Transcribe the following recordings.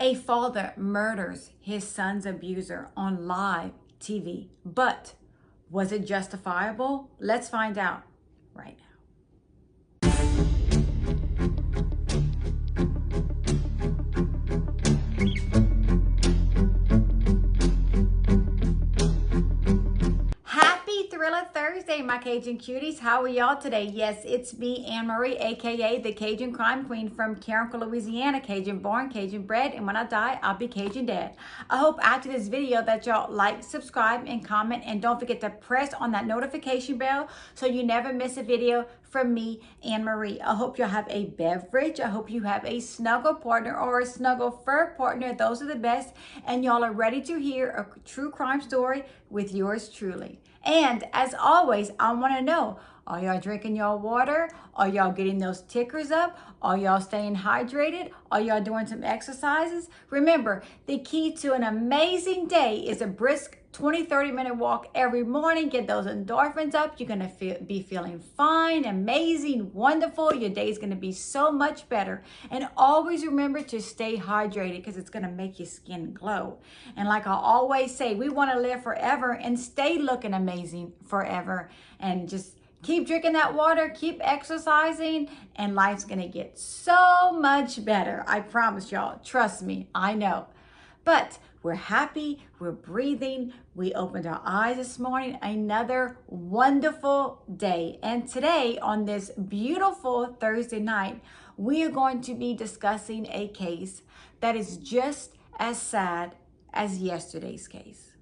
A father murders his son's abuser on live TV. But was it justifiable? Let's find out right now. Thriller Thursday, my Cajun cuties. How are y'all today? Yes, it's me, Anne-Marie, aka the Cajun Crime Queen from Carrincou, Louisiana. Cajun born, Cajun bred, and when I die, I'll be Cajun dead. I hope after this video that y'all like, subscribe, and comment, and don't forget to press on that notification bell so you never miss a video from me, Anne-Marie. I hope y'all have a beverage. I hope you have a snuggle partner or a snuggle fur partner. Those are the best. And y'all are ready to hear a true crime story with yours truly. And as always, I want to know, are y'all drinking y'all water? Are y'all getting those tickers up? Are y'all staying hydrated? Are y'all doing some exercises? Remember, the key to an amazing day is a brisk 20-30 minute walk every morning. Get those endorphins up. You're going to be feeling fine, amazing, wonderful. Your day is going to be so much better. And always remember to stay hydrated because it's going to make your skin glow. And like I always say, we want to live forever and stay looking amazing forever. And just keep drinking that water, keep exercising, and life's going to get so much better. I promise y'all. Trust me, I know. But we're happy, we're breathing, we opened our eyes this morning, another wonderful day. And today, on this beautiful Thursday night, we are going to be discussing a case that is just as sad as yesterday's case.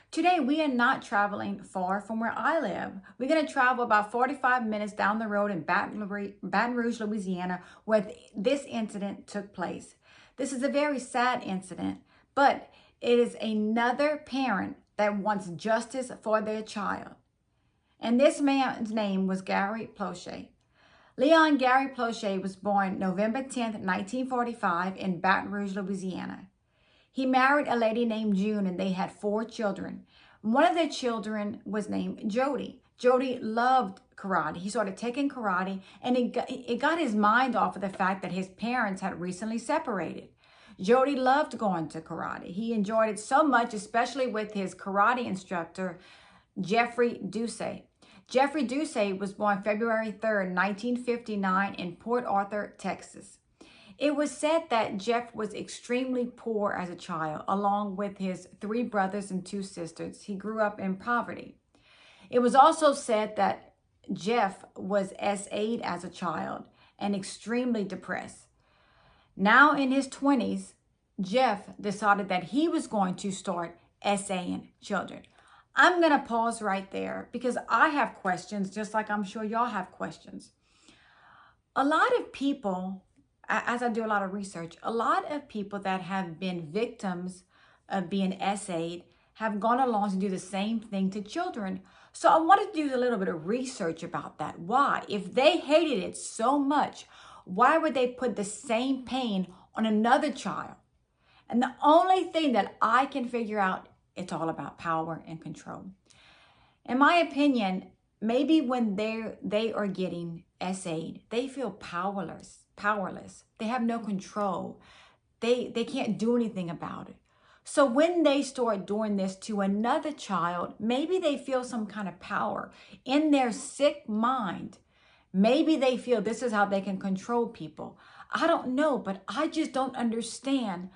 Today, we are not traveling far from where I live. We're going to travel about 45 minutes down the road in Baton Rouge, Louisiana, where this incident took place. This is a very sad incident, but it is another parent that wants justice for their child. And this man's name was Gary Plauche. Leon Gary Plauche was born November 10th, 1945 in Baton Rouge, Louisiana. He married a lady named June and they had 4 children. One of their children was named Jody. Jody loved karate. He started taking karate and it got his mind off of the fact that his parents had recently separated. Jody loved going to karate. He enjoyed it so much, especially with his karate instructor, Jeff Doucet. Jeffrey Doucet was born February 3rd, 1959 in Port Arthur, Texas. It was said that Jeff was extremely poor as a child, along with his 3 brothers and 2 sisters. He grew up in poverty. It was also said that Jeff was SA'd as a child and extremely depressed. Now in his 20s, Jeff decided that he was going to start SAing children. I'm going to pause right there because I have questions, just like I'm sure y'all have questions. A lot of people, as I do a lot of research, a lot of people that have been victims of being SA'd have gone along to do the same thing to children. So I wanted to do a little bit of research about that. Why? If they hated it so much, why would they put the same pain on another child? And the only thing that I can figure out, it's all about power and control. In my opinion, maybe when they are getting SA'd, they feel powerless. They have no control. They can't do anything about it. So when they start doing this to another child, maybe they feel some kind of power in their sick mind. Maybe they feel this is how they can control people. I don't know, but I just don't understand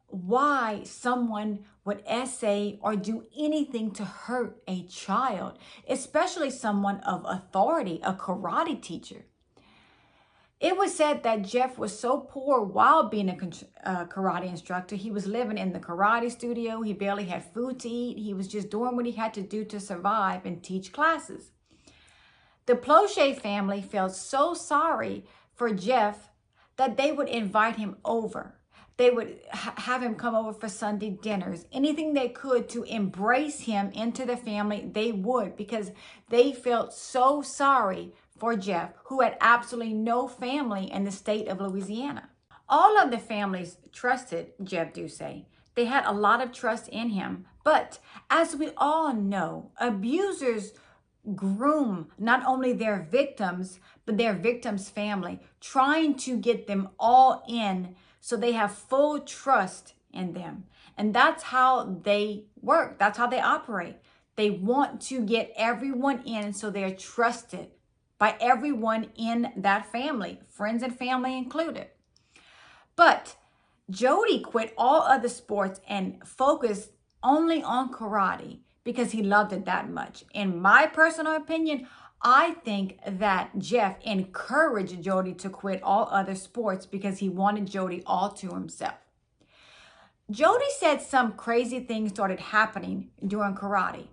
why someone would SA or do anything to hurt a child, especially someone of authority, a karate teacher. It was said that Jeff was so poor while being a karate instructor. He was living in the karate studio. He barely had food to eat. He was just doing what he had to do to survive and teach classes. The Plauche family felt so sorry for Jeff that they would invite him over. They would have him come over for Sunday dinners. Anything they could to embrace him into the family, they would, because they felt so sorry for Jeff, who had absolutely no family in the state of Louisiana. All of the families trusted Jeff Doucet. They had a lot of trust in him. But as we all know, abusers groom not only their victims, but their victims' family, trying to get them all in So they have full trust in them. And that's how they work. That's how they operate. They want to get everyone in so they're trusted by everyone in that family, friends and family included. But Jody quit all other sports and focused only on karate because he loved it that much. In my personal opinion, I think that Jeff encouraged Jody to quit all other sports because he wanted Jody all to himself. Jody said some crazy things started happening during karate.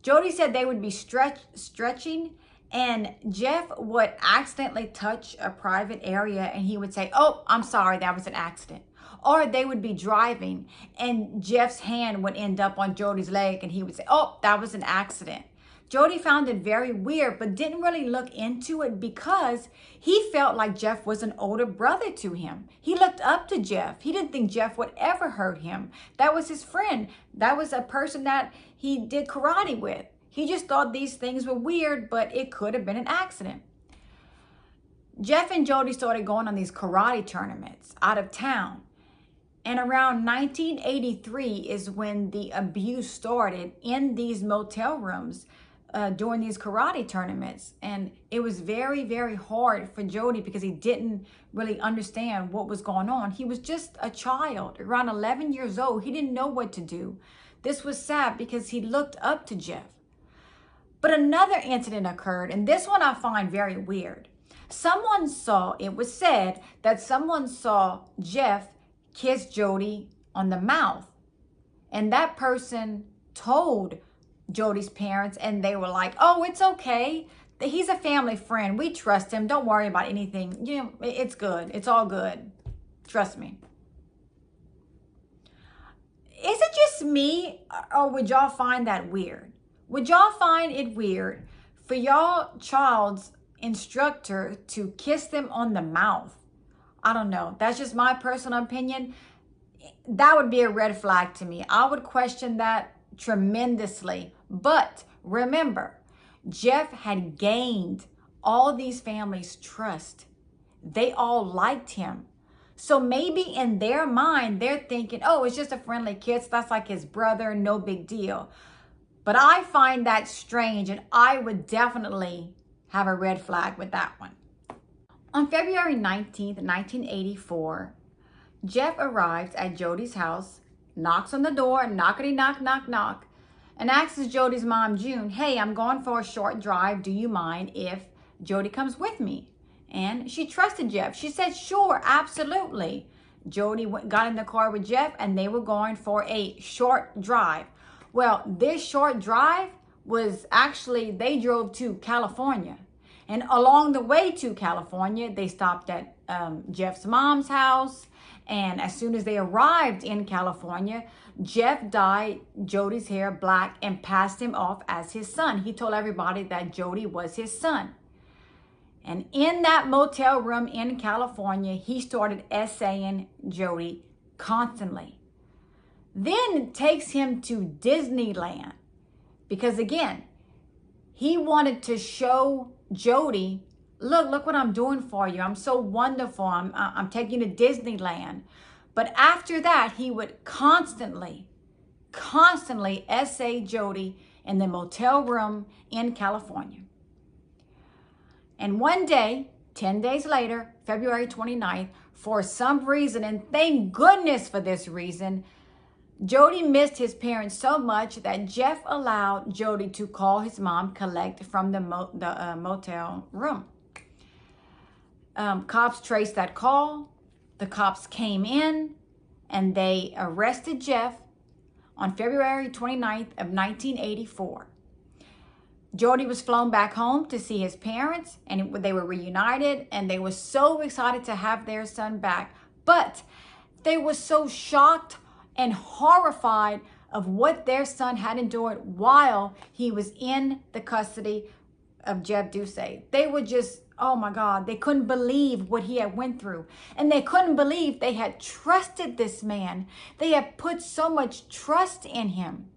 Jody said they would be stretching, and Jeff would accidentally touch a private area and he would say, "Oh, I'm sorry, that was an accident." Or they would be driving and Jeff's hand would end up on Jody's leg and he would say, "Oh, that was an accident." Jody found it very weird, but didn't really look into it because he felt like Jeff was an older brother to him. He looked up to Jeff. He didn't think Jeff would ever hurt him. That was his friend. That was a person that he did karate with. He just thought these things were weird, but it could have been an accident. Jeff and Jody started going on these karate tournaments out of town. And around 1983 is when the abuse started in these motel rooms during these karate tournaments. And it was very, very hard for Jody because he didn't really understand what was going on. He was just a child, around 11 years old. He didn't know what to do. This was sad because he looked up to Jeff. But another incident occurred, and this one I find very weird. It was said that someone saw Jeff kiss Jody on the mouth. And that person told Jody's parents, and they were like, "Oh, it's okay. He's a family friend. We trust him. Don't worry about anything. You know, it's good. It's all good. Trust me." Is it just me, or would y'all find that weird? Would y'all find it weird for y'all child's instructor to kiss them on the mouth? I don't know. That's just my personal opinion. That would be a red flag to me. I would question that tremendously. But remember, Jeff had gained all these families' trust. They all liked him. So maybe in their mind, they're thinking, "Oh, it's just a friendly kiss. That's like his brother. No big deal." But I find that strange, and I would definitely have a red flag with that one. On February 19th, 1984, Jeff arrives at Jody's house, knocks on the door, knockety knock, knock, knock, and asks Jody's mom, June, "Hey, I'm going for a short drive. Do you mind if Jody comes with me?" And she trusted Jeff. She said, "Sure, absolutely." Jody got in the car with Jeff, and they were going for a short drive. Well, this short drive was actually, they drove to California. And along the way to California, they stopped at Jeff's mom's house. And as soon as they arrived in California, Jeff dyed Jody's hair black and passed him off as his son. He told everybody that Jody was his son. And in that motel room in California, he started essaying Jody constantly. Then takes him to Disneyland because, again, he wanted to show Jody, look what I'm doing for you. I'm so wonderful. I'm taking you to Disneyland. But after that, he would constantly essay Jody in the motel room in California. And one day, 10 days later, February 29th, for some reason, and thank goodness for this reason, Jody missed his parents so much that Jeff allowed Jody to call his mom, collect from the motel room. Cops traced that call. The cops came in and they arrested Jeff on February 29th of 1984. Jody was flown back home to see his parents, and they were reunited, and they were so excited to have their son back. But they were so shocked and horrified of what their son had endured while he was in the custody of Jeff Doucet. They were just, oh my God, they couldn't believe what he had went through. And they couldn't believe they had trusted this man. They had put so much trust in him.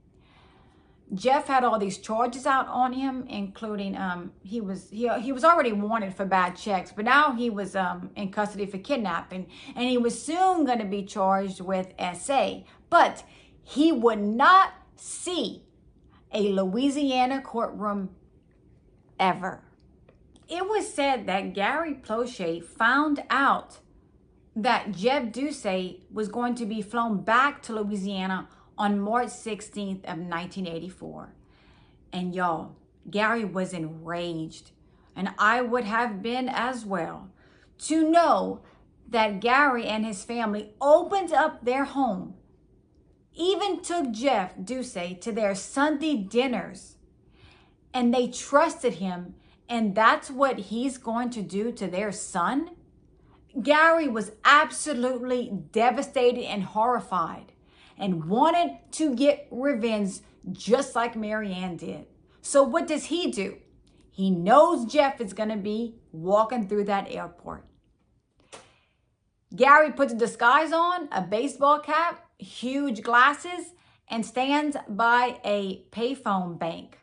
Jeff had all these charges out on him, including he was already wanted for bad checks, but now he was in custody for kidnapping, and he was soon going to be charged with SA. But he would not see a Louisiana courtroom ever. It was said that Gary Plauche found out that Jeff Doucet was going to be flown back to Louisiana on March 16th of 1984. And y'all, Gary was enraged, and I would have been as well, to know that Gary and his family opened up their home, even took Jeff Doucet to their Sunday dinners, and they trusted him, and that's what he's going to do to their son? Gary was absolutely devastated and horrified and wanted to get revenge just like Marianne did. So what does he do? He knows Jeff is going to be walking through that airport. Gary puts a disguise on, a baseball cap, huge glasses, and stands by a payphone bank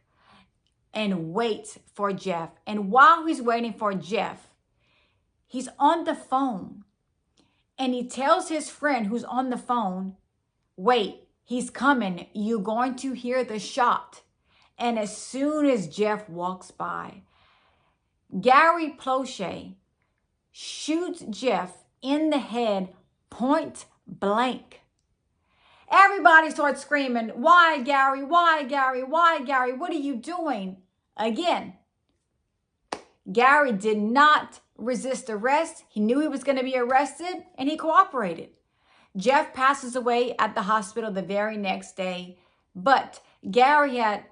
and waits for Jeff. And while he's waiting for Jeff, he's on the phone, and he tells his friend who's on the phone, wait, he's coming. You're going to hear the shot. And as soon as Jeff walks by, Gary Plauche shoots Jeff in the head point blank. Everybody starts screaming, why, Gary? Why, Gary? Why, Gary? What are you doing? Again, Gary did not resist arrest. He knew he was going to be arrested, and he cooperated. Jeff passes away at the hospital the very next day, but Gary had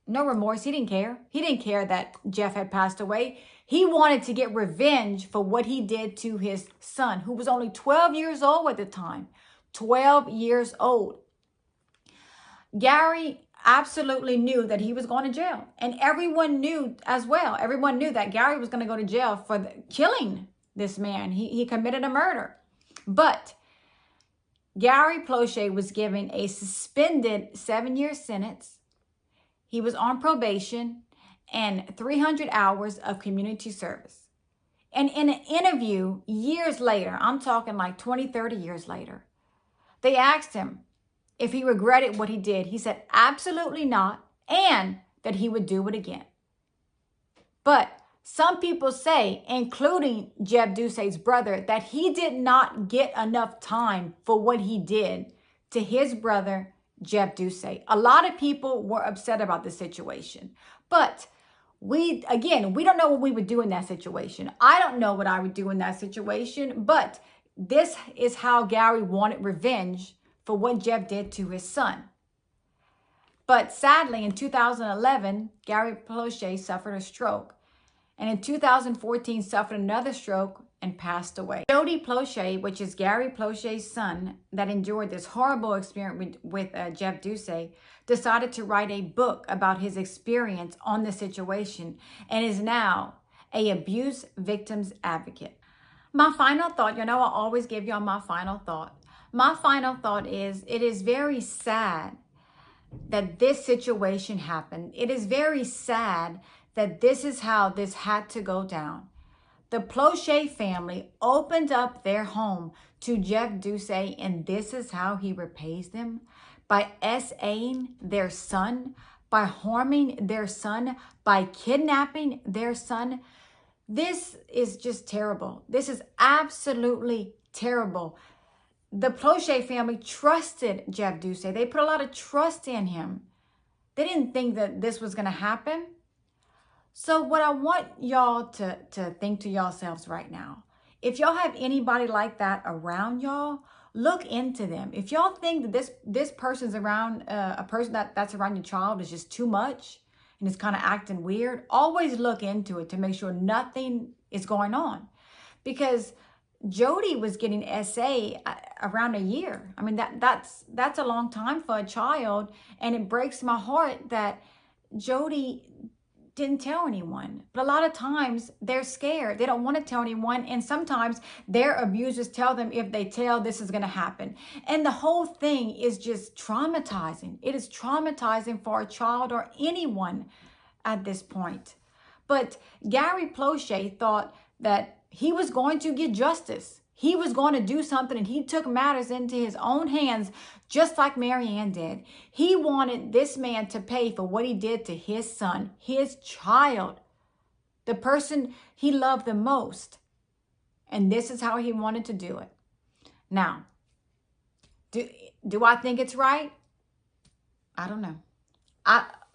no remorse. He didn't care. He didn't care that Jeff had passed away. He wanted to get revenge for what he did to his son, who was only 12 years old at the time. 12 years old. Gary absolutely knew that he was going to jail. And everyone knew as well. Everyone knew that Gary was going to go to jail for killing this man. He committed a murder. But Gary Plauche was given a suspended 7-year sentence. He was on probation and 300 hours of community service. And in an interview years later, I'm talking like 20, 30 years later, they asked him if he regretted what he did. He said absolutely not, and that he would do it again. But some people say, including Jeff Doucet's brother, that he did not get enough time for what he did to his brother, Jeff Doucet. A lot of people were upset about the situation. But we don't know what we would do in that situation. I don't know what I would do in that situation, but this is how Gary wanted revenge for what Jeff did to his son. But sadly, in 2011, Gary Plauche suffered a stroke. And in 2014, suffered another stroke and passed away. Jody Plauche, which is Gary Plauche's son that endured this horrible experience with Jeff Doucet, decided to write a book about his experience on the situation and is now an abuse victims advocate. My final thought, I always give y'all my final thought. My final thought is, it is very sad that this situation happened. It is very sad that this is how this had to go down. The Plauche family opened up their home to Jeff Doucet, and this is how he repays them: by SAing their son, by harming their son, by kidnapping their son. This is just terrible. This is absolutely terrible. The Plauche family trusted Jeff Doucet. They put a lot of trust in him. They didn't think that this was going to happen. So what I want y'all to think to yourselves right now, if y'all have anybody like that around y'all, look into them. If y'all think that this person's around, a person that's around your child is just too much and is kind of acting weird, always look into it to make sure nothing is going on. Because Jody was getting SA around a year. I mean, that's a long time for a child, and it breaks my heart that Jody didn't tell anyone. But a lot of times they're scared. They don't want to tell anyone. And sometimes their abusers tell them if they tell, this is going to happen. And the whole thing is just traumatizing. It is traumatizing for a child or anyone at this point. But Gary Plauche thought that he was going to get justice. He was going to do something, and he took matters into his own hands, just like Marianne did. He wanted this man to pay for what he did to his son, his child, the person he loved the most. And this is how he wanted to do it. Now, do I think it's right? I don't know.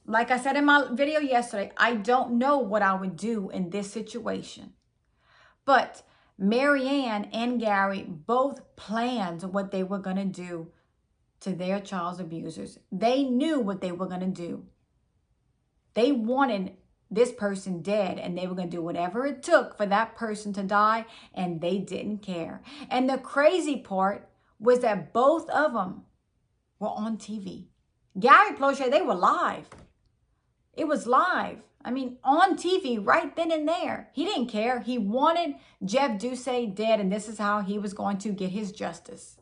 Like I said in my video yesterday, I don't know what I would do in this situation. But Marianne and Gary both planned what they were going to do to their child's abusers. They knew what they were going to do. They wanted this person dead, and they were going to do whatever it took for that person to die, and they didn't care. And the crazy part was that both of them were on TV. Gary Plauche, they were live. It was live. I mean, on TV right then and there. He didn't care. He wanted Jeff Doucet dead, and this is how he was going to get his justice.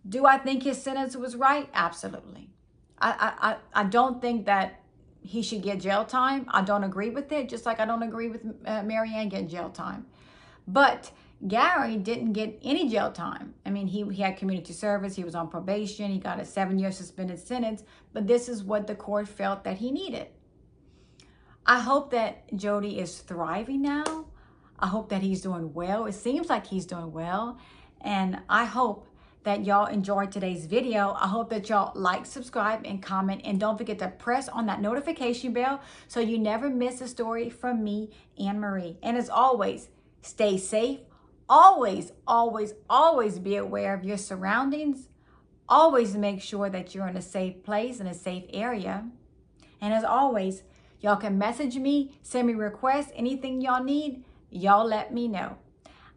Do I think his sentence was right? Absolutely. I don't think that he should get jail time. I don't agree with it, just like I don't agree with Marianne getting jail time. But Gary didn't get any jail time. I mean, he had community service. He was on probation. He got a 7-year suspended sentence. But this is what the court felt that he needed. I hope that Jody is thriving now. I hope that he's doing well. It seems like he's doing well. And I hope that y'all enjoyed today's video. I hope that y'all like, subscribe, and comment. And don't forget to press on that notification bell so you never miss a story from me, Anne Marie. And as always, stay safe. Always, always, always be aware of your surroundings. Always make sure that you're in a safe place, in a safe area. And as always, y'all can message me, send me requests, anything y'all need, y'all let me know.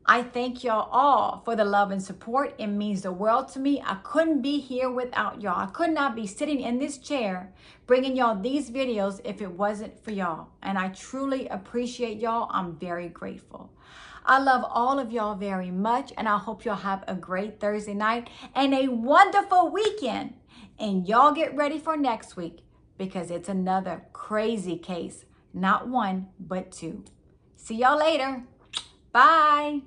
I thank y'all all for the love and support. It means the world to me. I couldn't be here without y'all. I could not be sitting in this chair bringing y'all these videos if it wasn't for y'all. And I truly appreciate y'all. I'm very grateful. I love all of y'all very much, and I hope y'all have a great Thursday night and a wonderful weekend. And y'all get ready for next week, because it's another crazy case. Not one, but two. See y'all later. Bye.